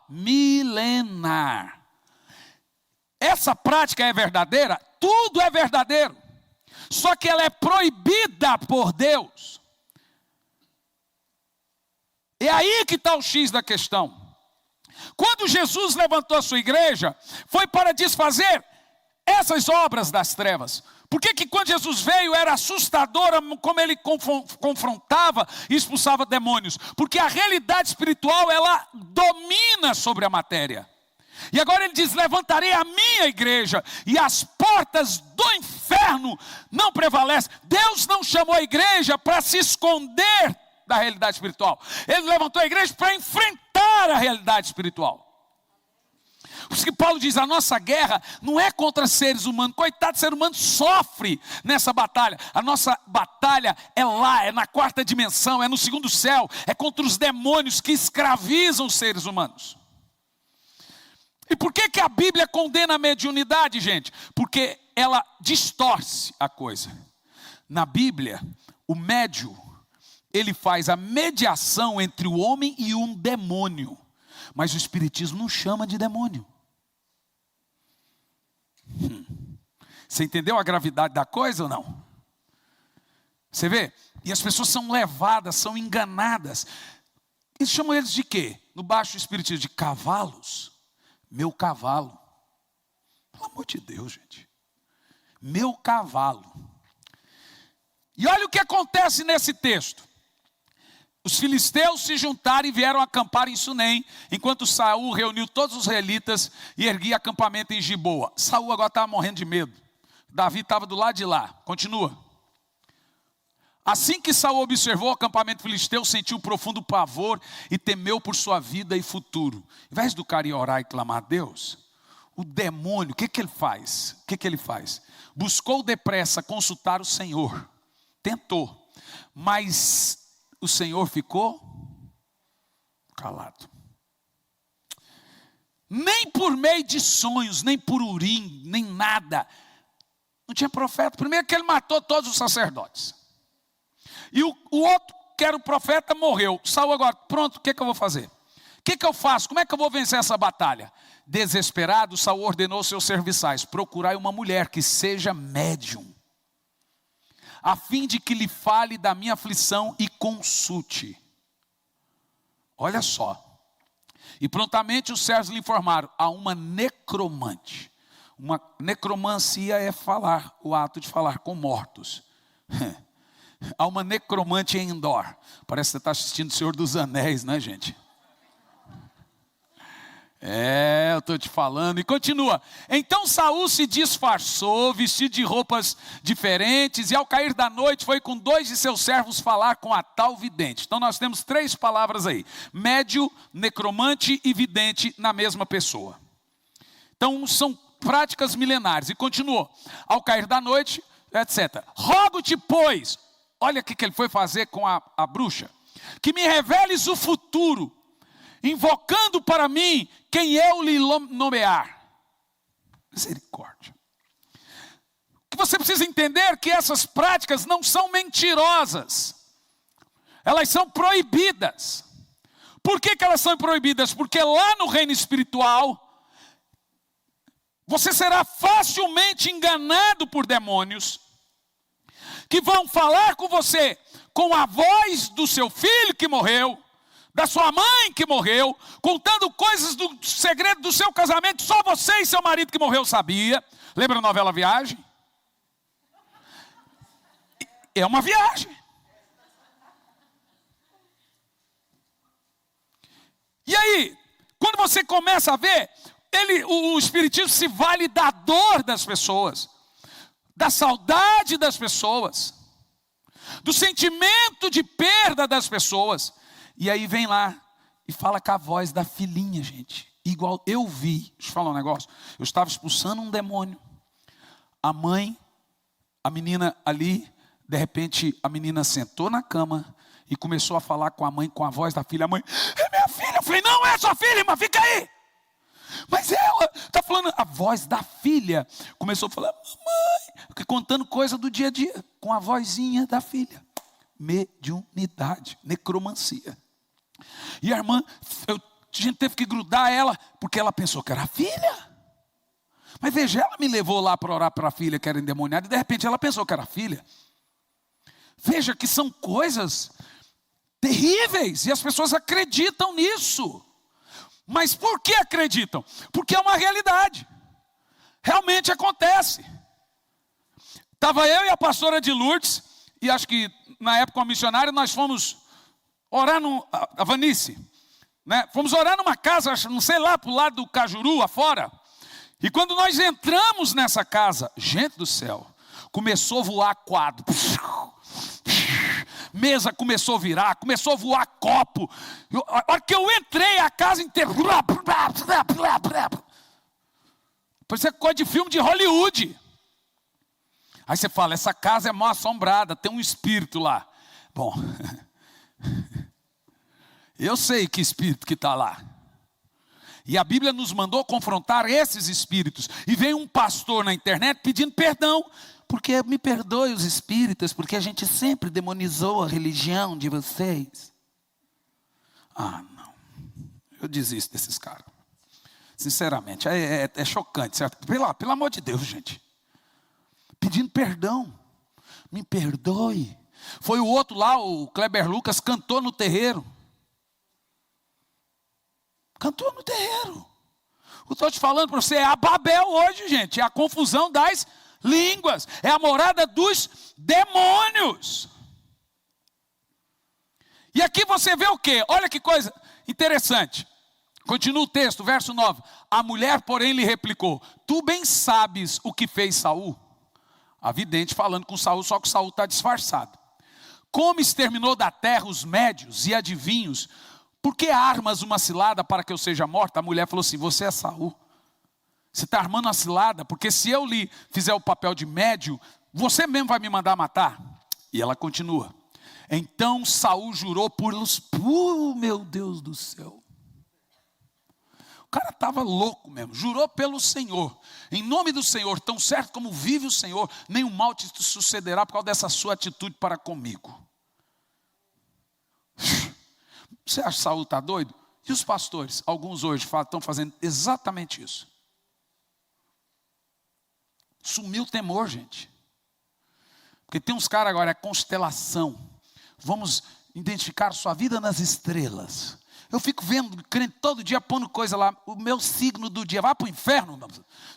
milenar. Essa prática é verdadeira? Tudo é verdadeiro. Só que ela é proibida por Deus. É aí que está o X da questão. Quando Jesus levantou a sua igreja, foi para desfazer essas obras das trevas. Por que quando Jesus veio era assustadora como ele confrontava e expulsava demônios? Porque a realidade espiritual, ela domina sobre a matéria. E agora ele diz: levantarei a minha igreja e as portas do inferno não prevalecem. Deus não chamou a igreja para se esconder da realidade espiritual. Ele levantou a igreja para enfrentar a realidade espiritual. Por isso que Paulo diz: a nossa guerra não é contra seres humanos. Coitado, ser humano sofre nessa batalha. A nossa batalha é lá, é na quarta dimensão, é no segundo céu, é contra os demônios que escravizam os seres humanos. E por que a Bíblia condena a mediunidade, gente? Porque ela distorce a coisa. Na Bíblia, o médium, ele faz a mediação entre o homem e um demônio. Mas o Espiritismo não chama de demônio. Você entendeu a gravidade da coisa ou não? Você vê? E as pessoas são levadas, são enganadas. Eles chamam eles de quê? No baixo espiritismo, de cavalos. Meu cavalo. Pelo amor de Deus, gente. Meu cavalo. E olha o que acontece nesse texto. Os filisteus se juntaram e vieram acampar em Sunem, enquanto Saul reuniu todos os israelitas e erguia acampamento em Giboa. Saul agora estava morrendo de medo. Davi estava do lado de lá. Continua. Assim que Saul observou o acampamento filisteu, sentiu um profundo pavor e temeu por sua vida e futuro. Em vez do cara ir orar e clamar a Deus, o demônio, o que ele faz? O que ele faz? Buscou depressa consultar o Senhor. Tentou, mas o Senhor ficou calado. Nem por meio de sonhos, nem por urim, nem nada. Não tinha profeta. Primeiro que ele matou todos os sacerdotes. E o outro, que era o profeta, morreu. Saul agora, pronto, o que eu vou fazer? O que eu faço? Como é que eu vou vencer essa batalha? Desesperado, Saul ordenou aos seus serviçais: procurai uma mulher que seja médium, a fim de que lhe fale da minha aflição e consulte. Olha só. E prontamente os servos lhe informaram: há uma necromante. Uma necromancia é falar, o ato de falar com mortos. Há uma necromante em Endor. Parece que você está assistindo O Senhor dos Anéis, né, gente? Eu estou te falando. E continua. Então Saul se disfarçou, vestido de roupas diferentes, e ao cair da noite foi com 2 de seus servos falar com a tal vidente. Então nós temos 3 palavras aí: médio, necromante e vidente na mesma pessoa. Então são práticas milenares. E continuou. Ao cair da noite, etc. Rogo-te, pois, olha o que ele foi fazer com a bruxa, que me reveles o futuro, invocando para mim quem eu lhe nomear. Misericórdia. O que você precisa entender é que essas práticas não são mentirosas. Elas são proibidas. Por que elas são proibidas? Porque lá no reino espiritual, você será facilmente enganado por demônios, que vão falar com você com a voz do seu filho que morreu, da sua mãe que morreu, contando coisas do segredo do seu casamento, só você e seu marido que morreu sabia. Lembra a novela Viagem? É uma viagem. E aí, quando você começa a ver, o espiritismo se vale da dor das pessoas, da saudade das pessoas, do sentimento de perda das pessoas. E aí vem lá e fala com a voz da filhinha, gente. Igual eu vi, deixa eu falar um negócio. Eu estava expulsando um demônio. A mãe, a menina ali, de repente a menina sentou na cama e começou a falar com a mãe, com a voz da filha. A mãe: é minha filha. Eu falei: não é sua filha, irmã, fica aí. Mas ela está falando, a voz da filha começou a falar: mamãe, contando coisa do dia a dia, com a vozinha da filha. Mediunidade, necromancia. E a irmã, a gente teve que grudar ela, porque ela pensou que era a filha. Mas veja, ela me levou lá para orar para a filha que era endemoniada, e de repente ela pensou que era a filha. Veja que são coisas terríveis, e as pessoas acreditam nisso. Mas por que acreditam? Porque é uma realidade. Realmente acontece. Estava eu e a pastora de Lourdes, e acho que na época uma missionária, nós fomos orar a Vanice, né? Fomos orar numa casa, não sei lá, para o lado do Cajuru, afora. E quando nós entramos nessa casa, gente do céu, começou a voar quadro. Mesa começou a virar, começou a voar copo. A hora que eu entrei, a casa inteira. Parecia coisa de filme de Hollywood. Aí você fala: essa casa é mal assombrada, tem um espírito lá. Bom, eu sei que espírito que está lá. E a Bíblia nos mandou confrontar esses espíritos. E veio um pastor na internet pedindo perdão. Porque me perdoe os espíritas, porque a gente sempre demonizou a religião de vocês. Ah, não. Eu desisto desses caras. Sinceramente, é chocante, certo? Pelo amor de Deus, gente. Pedindo perdão. Me perdoe. Foi o outro lá, o Kleber Lucas, cantou no terreiro. Cantou no terreiro. Eu estou te falando para você, é a Babel hoje, gente. É a confusão das línguas. É a morada dos demônios. E aqui você vê o quê? Olha que coisa interessante. Continua o texto, verso 9. A mulher, porém, lhe replicou: tu bem sabes o que fez Saul. A vidente falando com Saul, só que Saul está disfarçado. Como exterminou da terra os médios e adivinhos, por que armas uma cilada para que eu seja morta? A mulher falou assim: você é Saul. Você está armando uma cilada, porque se eu lhe fizer o papel de médio, você mesmo vai me mandar matar. E ela continua. Então Saul jurou por os... meu Deus do céu. O cara estava louco mesmo. Jurou pelo Senhor. Em nome do Senhor, tão certo como vive o Senhor, nenhum mal te sucederá por causa dessa sua atitude para comigo. Você acha que Saul está doido? E os pastores? Alguns hoje estão fazendo exatamente isso. Sumiu o temor, gente. Porque tem uns caras agora, é constelação. Vamos identificar sua vida nas estrelas. Eu fico vendo, crente todo dia pondo coisa lá. O meu signo do dia, vai para o inferno.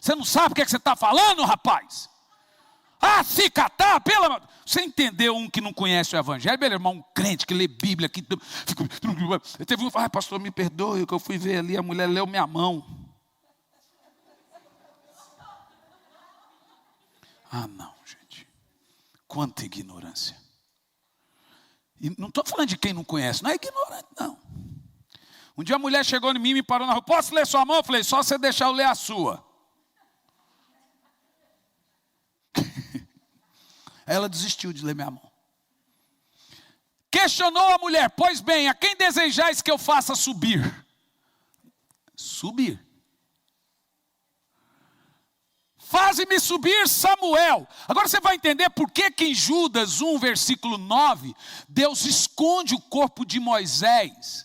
Você não sabe o que, é que você está falando, rapaz? Ah, se catar, pela... Você entendeu um que não conhece o evangelho? Meu irmão, um crente que lê Bíblia. Que... Teve um que falou: pastor, me perdoe, que eu fui ver ali, a mulher leu minha mão. Ah, não, gente. Quanta ignorância. E não estou falando de quem não conhece, não é ignorante, não. Um dia a mulher chegou em mim e me parou na rua: posso ler sua mão? Eu falei: só você deixar eu ler a sua. Ela desistiu de ler minha mão. Questionou a mulher: pois bem, a quem desejais que eu faça subir? Subir. Faze-me subir Samuel. Agora você vai entender por que em Judas 1, versículo 9, Deus esconde o corpo de Moisés.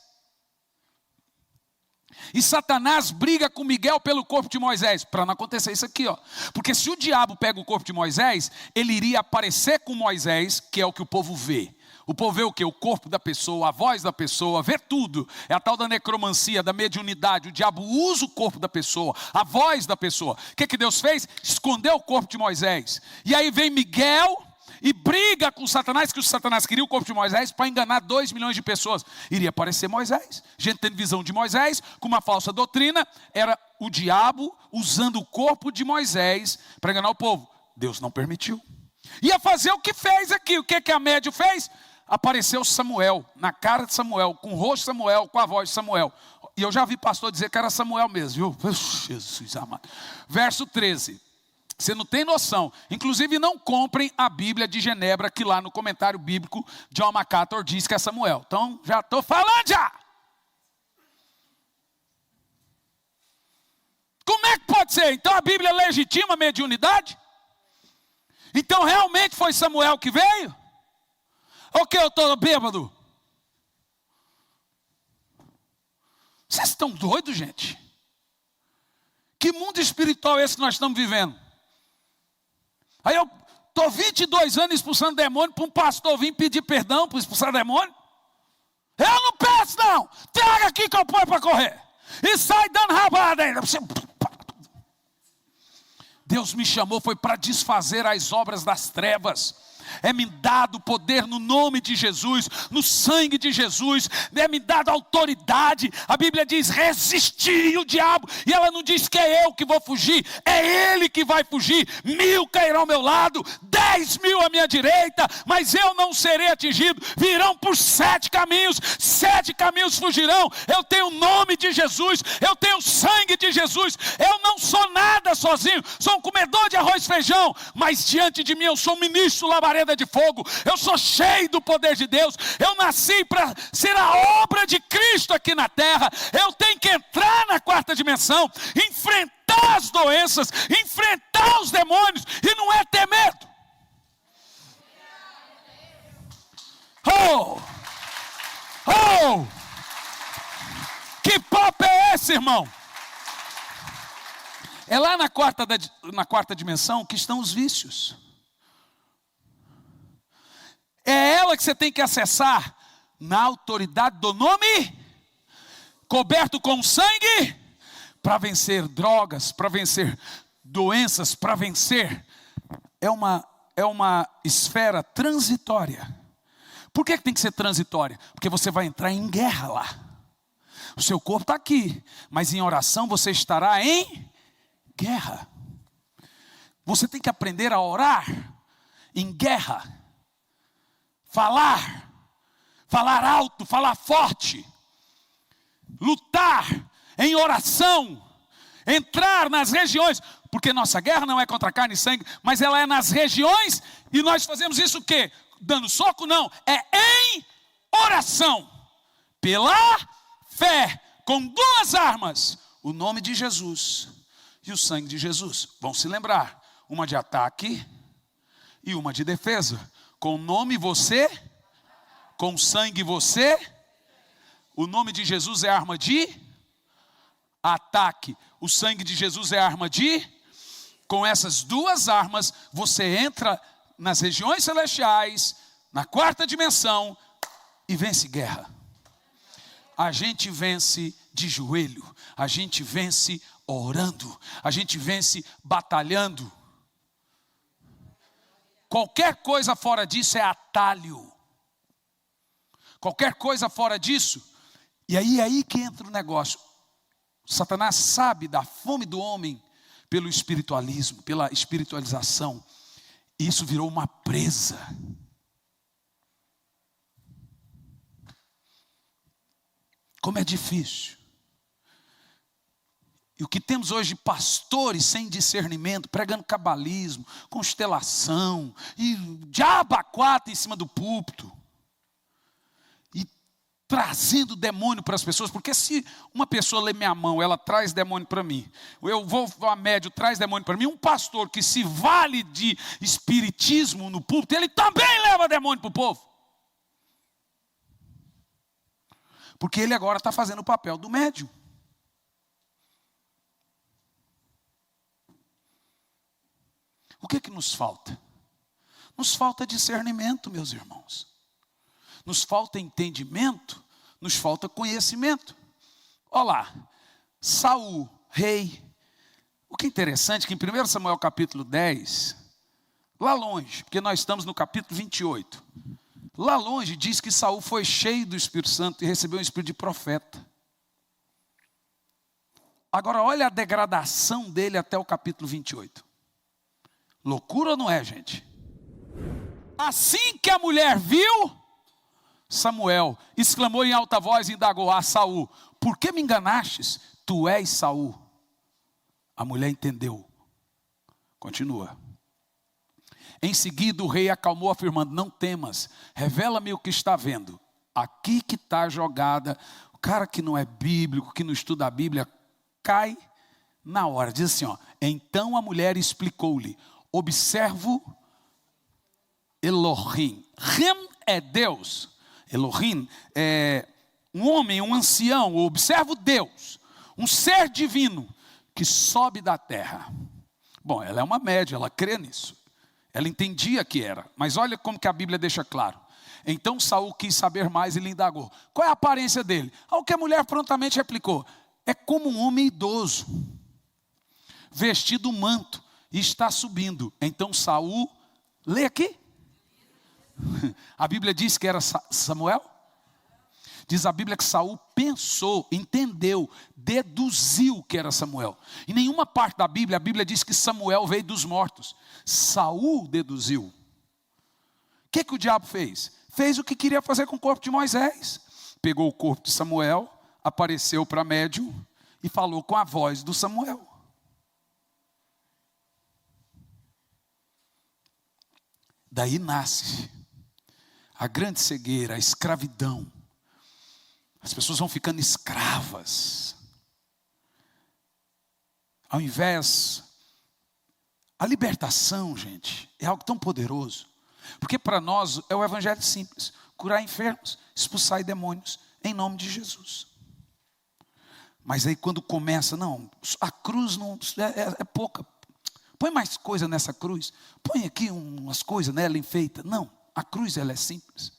E Satanás briga com Miguel pelo corpo de Moisés. Para não acontecer isso aqui, ó. Porque se o diabo pega o corpo de Moisés, ele iria aparecer com Moisés, que é o que o povo vê. O povo vê o quê? O corpo da pessoa, a voz da pessoa, vê tudo. É a tal da necromancia, da mediunidade. O diabo usa o corpo da pessoa, a voz da pessoa. O que Deus fez? Escondeu o corpo de Moisés. E aí vem Miguel e briga com Satanás, que o Satanás queria o corpo de Moisés para enganar 2 milhões de pessoas. Iria aparecer Moisés. Gente tendo visão de Moisés, com uma falsa doutrina. Era o diabo usando o corpo de Moisés para enganar o povo. Deus não permitiu. Ia fazer o que fez aqui. O que a médio fez? Apareceu Samuel, na cara de Samuel, com o rosto de Samuel, com a voz de Samuel. E eu já vi pastor dizer que era Samuel mesmo, viu? Jesus amado. Verso 13. Você não tem noção. Inclusive não comprem a Bíblia de Genebra, que lá no comentário bíblico, John MacArthur diz que é Samuel. Então já estou falando já. Como é que pode ser? Então a Bíblia legitima a mediunidade? Então realmente foi Samuel que veio? Ou que eu estou bêbado? Vocês estão doidos, gente? Que mundo espiritual é esse que nós estamos vivendo? Aí eu estou 22 anos expulsando demônio para um pastor vir pedir perdão para expulsar demônio? Eu não peço não. Traga aqui que eu ponho para correr. E sai dando rabada ainda. Deus me chamou foi para desfazer as obras das trevas. É-me dado poder no nome de Jesus, no sangue de Jesus, é-me dado autoridade. A Bíblia diz: resisti o diabo, e ela não diz que é eu que vou fugir, é ele que vai fugir. 1000 cairão ao meu lado, 10.000 à minha direita, mas eu não serei atingido. Virão por 7 caminhos, 7 caminhos fugirão. Eu tenho o nome de Jesus, eu tenho o sangue de Jesus. Eu não sou nada sozinho, sou um comedor de arroz e feijão, mas diante de mim eu sou um ministro labareda de fogo. Eu sou cheio do poder de Deus. Eu nasci para ser a obra de Cristo aqui na terra. Eu tenho que entrar na 4ª dimensão, enfrentar as doenças, enfrentar os demônios, e não é ter medo. Que papo é esse, irmão? É lá na 4ª dimensão que estão os vícios. É ela que você tem que acessar na autoridade do nome, coberto com sangue, para vencer drogas, para vencer doenças, para vencer, é uma esfera transitória. Por que tem que ser transitória? Porque você vai entrar em guerra lá. O seu corpo está aqui, mas em oração você estará em guerra. Você tem que aprender a orar em guerra. Falar alto, falar forte. Lutar em oração. Entrar nas regiões. Porque nossa guerra não é contra carne e sangue, mas ela é nas regiões. E nós fazemos isso o quê? Dando soco? Não, é em oração, pela fé, com duas armas, o nome de Jesus e o sangue de Jesus. Vão se lembrar, uma de ataque e uma de defesa. Com o nome você, com o sangue você, o nome de Jesus é arma de ataque, o sangue de Jesus é arma de, com essas duas armas, você entra nas regiões celestiais, na quarta dimensão, e vence guerra. A gente vence de joelho, a gente vence orando, a gente vence batalhando. Qualquer coisa fora disso é atalho. Qualquer coisa fora disso, e aí que entra o negócio. Satanás sabe da fome do homem pelo espiritualismo, pela espiritualização. Isso virou uma presa. Como é difícil. E o que temos hoje de pastores sem discernimento, pregando cabalismo, constelação, e diabo a quatro em cima do púlpito. E trazendo demônio para as pessoas, porque se uma pessoa lê minha mão, ela traz demônio para mim. Eu vou a médio, traz demônio para mim. Um pastor que se vale de espiritismo no púlpito, ele também leva demônio para o povo. Porque ele agora está fazendo o papel do médium. O que nos falta? Nos falta discernimento, meus irmãos. Nos falta entendimento, nos falta conhecimento. Olha lá, Saul, rei. O que é interessante é que em 1 Samuel capítulo 10, lá longe, porque nós estamos no capítulo 28, lá longe diz que Saul foi cheio do Espírito Santo e recebeu um espírito de profeta. Agora olha a degradação dele até o capítulo 28. Loucura ou não é, gente? Assim que a mulher viu Samuel, exclamou em alta voz e indagou a Saul: por que me enganastes? Tu és Saul. A mulher entendeu. Continua. Em seguida o rei acalmou, afirmando: não temas, revela-me o que está vendo. Aqui que está jogada. O cara que não é bíblico, que não estuda a Bíblia, cai na hora. Diz assim, ó: então a mulher explicou-lhe: observo Elohim. Rem é Deus. Elohim é um homem, um ancião. Eu observo Deus, um ser divino que sobe da terra. Bom, ela é uma média, ela crê nisso. Ela entendia que era. Mas olha como que a Bíblia deixa claro. Então Saul quis saber mais e lhe indagou: qual é a aparência dele? Ao que a mulher prontamente replicou: é como um homem idoso, vestido um manto, e está subindo. Então Saul, lê aqui. A Bíblia diz que era Samuel. Diz a Bíblia que Saul pensou, entendeu, deduziu que era Samuel. Em nenhuma parte da Bíblia, a Bíblia diz que Samuel veio dos mortos. Saul deduziu. O que o diabo fez? Fez o que queria fazer com o corpo de Moisés. Pegou o corpo de Samuel, apareceu para médium e falou com a voz do Samuel. Daí nasce a grande cegueira, a escravidão. As pessoas vão ficando escravas. Ao invés, a libertação, gente, é algo tão poderoso. Porque para nós é o evangelho simples: curar enfermos, expulsar demônios, em nome de Jesus. Mas aí quando começa, não, a cruz não, é pouca. Põe mais coisa nessa cruz. Põe aqui umas coisas nela enfeita. Não, a cruz ela é simples.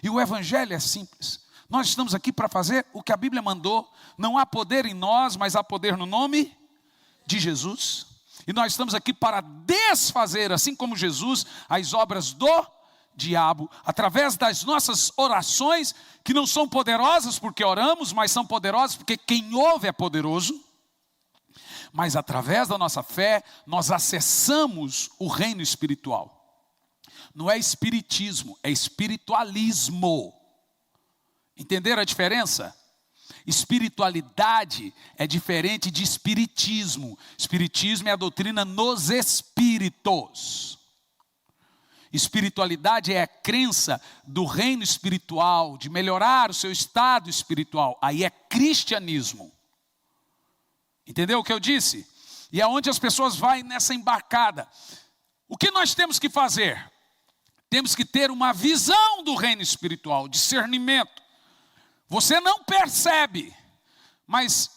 E o evangelho é simples. Nós estamos aqui para fazer o que a Bíblia mandou. Não há poder em nós, mas há poder no nome de Jesus. E nós estamos aqui para desfazer, assim como Jesus, as obras do diabo, através das nossas orações, que não são poderosas porque oramos, mas são poderosas porque quem ouve é poderoso. Mas através da nossa fé, nós acessamos o reino espiritual. Não é espiritismo, é espiritualismo. Entenderam a diferença? Espiritualidade é diferente de espiritismo. Espiritismo é a doutrina nos espíritos. Espiritualidade é a crença do reino espiritual, de melhorar o seu estado espiritual. Aí é cristianismo. Entendeu o que eu disse? E é onde as pessoas vão nessa embarcada. O que nós temos que fazer? Temos que ter uma visão do reino espiritual, discernimento. Você não percebe, mas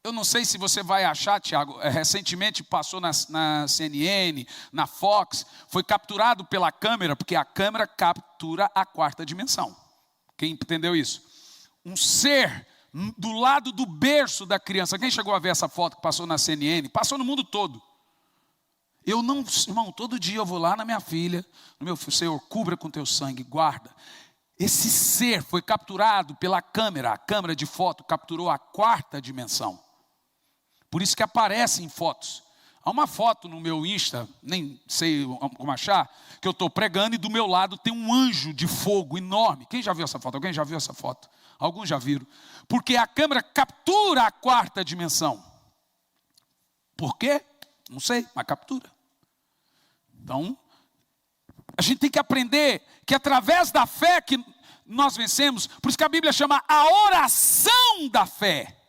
eu não sei se você vai achar, Tiago, recentemente passou na CNN, na Fox, foi capturado pela câmera, porque a câmera captura a quarta dimensão. Quem entendeu isso? Um ser do lado do berço da criança. Quem chegou a ver essa foto que passou na CNN? Passou no mundo todo. Eu não, irmão, todo dia eu vou lá na minha filha, no meu filho, Senhor, cubra com teu sangue, guarda. Esse ser foi capturado pela câmera, a câmera de foto capturou a quarta dimensão. Por isso que aparece em fotos. Há uma foto no meu Insta, nem sei como achar, que eu estou pregando e do meu lado tem um anjo de fogo enorme. Quem já viu essa foto? Alguém já viu essa foto? Alguns já viram. Porque a câmera captura a quarta dimensão. Por quê? Não sei, mas captura. Então, a gente tem que aprender que através da fé que nós vencemos, por isso que a Bíblia chama a oração da fé.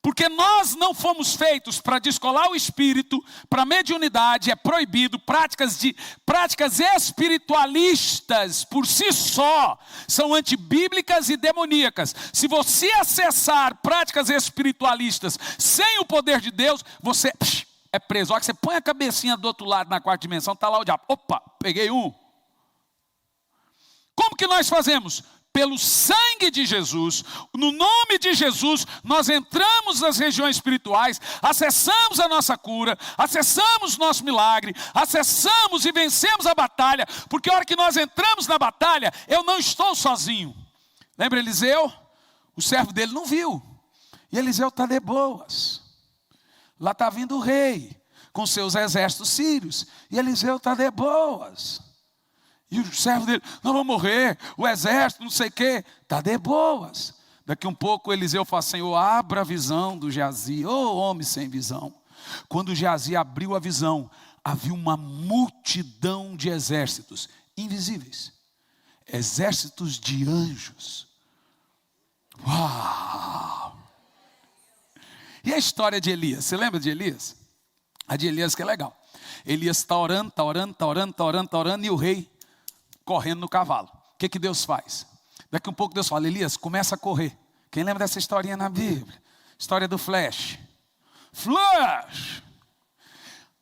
Porque nós não fomos feitos para descolar o espírito, para mediunidade, é proibido, práticas espiritualistas por si só, são antibíblicas e demoníacas. Se você acessar práticas espiritualistas sem o poder de Deus, você é preso. Olha que você põe a cabecinha do outro lado na quarta dimensão, está lá o diabo. Opa, peguei um. Como que nós fazemos? Pelo sangue de Jesus, no nome de Jesus, nós entramos nas regiões espirituais, acessamos a nossa cura, acessamos nosso milagre, acessamos e vencemos a batalha, porque a hora que nós entramos na batalha, eu não estou sozinho. Lembra Eliseu? O servo dele não viu, e Eliseu está de boas, lá está vindo o rei, com seus exércitos sírios, e Eliseu está de boas. E o servo dele, não vou morrer, o exército, não sei o quê, está de boas. Daqui um pouco Eliseu fala, Senhor, abra a visão do Geazi, ô homem sem visão. Quando Geazi abriu a visão, havia uma multidão de exércitos invisíveis. Exércitos de anjos. Uau! E a história de Elias, você lembra de Elias? A de Elias que é legal. Elias está orando, e o rei correndo no cavalo. O que Deus faz? Daqui um pouco Deus fala, Elias, começa a correr. Quem lembra dessa historinha na Bíblia? História do flash. Flash!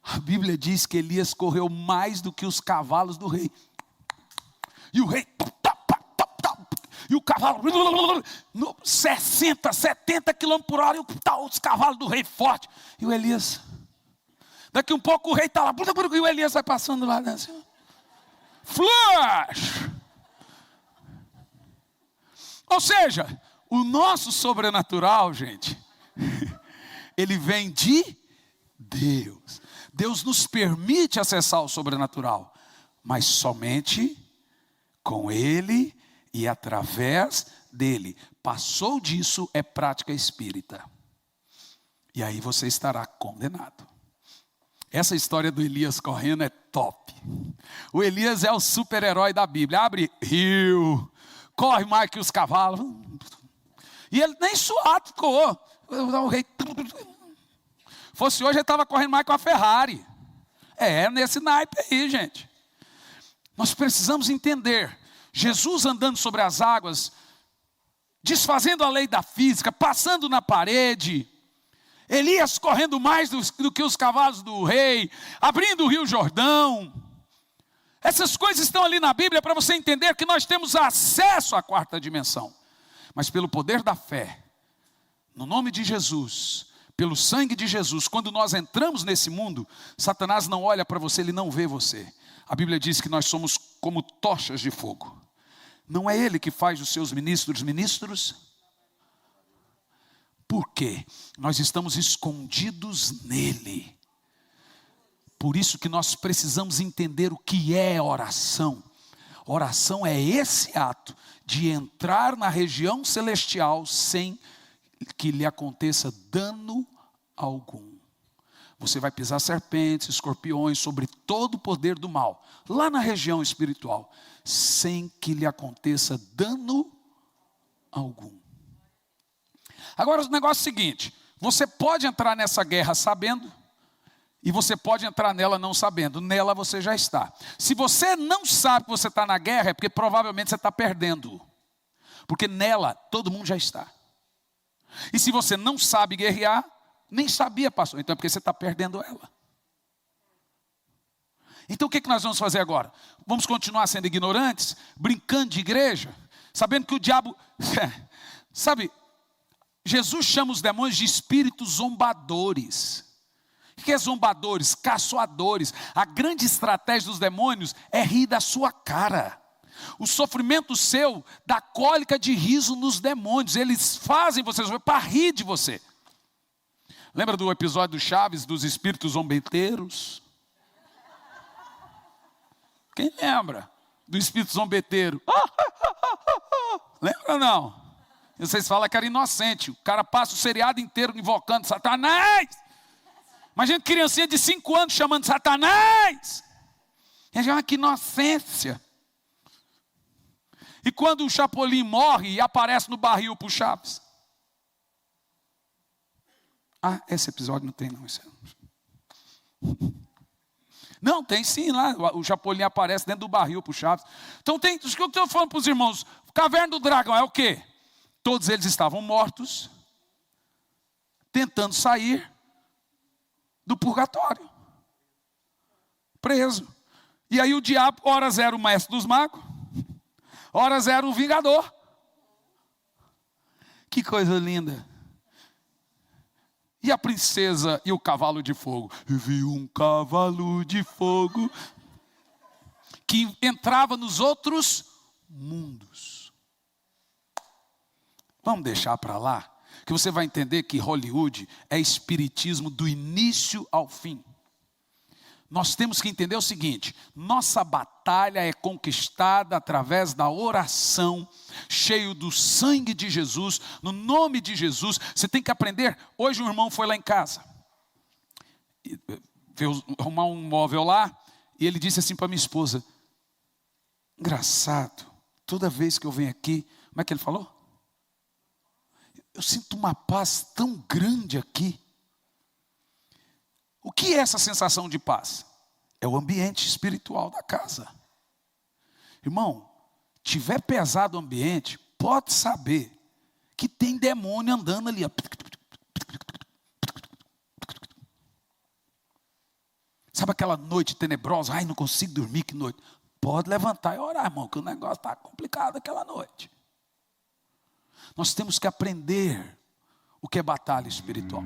A Bíblia diz que Elias correu mais do que os cavalos do rei. E o rei, e o cavalo, 60, 70 km por hora, e os cavalos do rei forte. E o Elias, daqui um pouco o rei está lá, e o Elias vai passando lá, né, assim, flash! Ou seja, o nosso sobrenatural, gente, ele vem de Deus. Deus nos permite acessar o sobrenatural, mas somente com Ele e através dele. Passou disso é prática espírita. E aí você estará condenado. Essa história do Elias correndo é top. O Elias é o super-herói da Bíblia. Abre rio, corre mais que os cavalos. E ele nem suado ficou. O rei, fosse hoje ele estava correndo mais com a Ferrari. É nesse naipe aí, gente. Nós precisamos entender. Jesus andando sobre as águas, desfazendo a lei da física, passando na parede. Elias correndo mais do que os cavalos do rei, abrindo o rio Jordão. Essas coisas estão ali na Bíblia para você entender que nós temos acesso à quarta dimensão. Mas pelo poder da fé, no nome de Jesus, pelo sangue de Jesus, quando nós entramos nesse mundo, Satanás não olha para você, ele não vê você. A Bíblia diz que nós somos como tochas de fogo. Não é ele que faz os seus ministros ministros? Por quê? Nós estamos escondidos nele. Por isso que nós precisamos entender o que é oração. Oração é esse ato de entrar na região celestial sem que lhe aconteça dano algum. Você vai pisar serpentes, escorpiões, sobre todo o poder do mal, lá na região espiritual, sem que lhe aconteça dano algum. Agora o negócio é o seguinte, você pode entrar nessa guerra sabendo, e você pode entrar nela não sabendo, nela você já está. Se você não sabe que você está na guerra, é porque provavelmente você está perdendo. Porque nela todo mundo já está. E se você não sabe guerrear, nem sabia, pastor, então é porque você está perdendo ela. Então o que nós vamos fazer agora? Vamos continuar sendo ignorantes, brincando de igreja, sabendo que o diabo, sabe, Jesus chama os demônios de espíritos zombadores. O que é zombadores? Caçoadores. A grande estratégia dos demônios é rir da sua cara. O sofrimento seu dá cólica de riso nos demônios. Eles fazem você sofrer para rir de você. Lembra do episódio do Chaves, dos espíritos zombeteiros? Quem lembra do espírito zombeteiro? Lembra ou não? Vocês falam que era inocente. O cara passa o seriado inteiro invocando Satanás. Imagina criancinha de 5 anos chamando Satanás. Ele chama que inocência. E quando o Chapolin morre e aparece no barril para o Chaves. Ah, esse episódio não tem não. Não, tem sim lá. O Chapolin aparece dentro do barril para o Chaves. Então tem, o que eu estou falando para os irmãos. Caverna do Dragão é o quê? Todos eles estavam mortos, tentando sair do purgatório, preso. E aí o diabo, horas era o mestre dos magos, horas era o vingador. Que coisa linda. E a princesa e o cavalo de fogo? Eu vi um cavalo de fogo que entrava nos outros mundos. Vamos deixar para lá, que você vai entender que Hollywood é espiritismo do início ao fim. Nós temos que entender o seguinte, nossa batalha é conquistada através da oração, cheio do sangue de Jesus, no nome de Jesus. Você tem que aprender. Hoje um irmão foi lá em casa, veio arrumar um móvel lá, e ele disse assim para minha esposa, engraçado, toda vez que eu venho aqui, como é que ele falou? Eu sinto uma paz tão grande aqui. O que é essa sensação de paz? É o ambiente espiritual da casa. Irmão, tiver pesado o ambiente, pode saber que tem demônio andando ali. Sabe aquela noite tenebrosa? Ai, não consigo dormir, que noite. Pode levantar e orar, irmão, que o negócio está complicado aquela noite. Nós temos que aprender o que é batalha espiritual.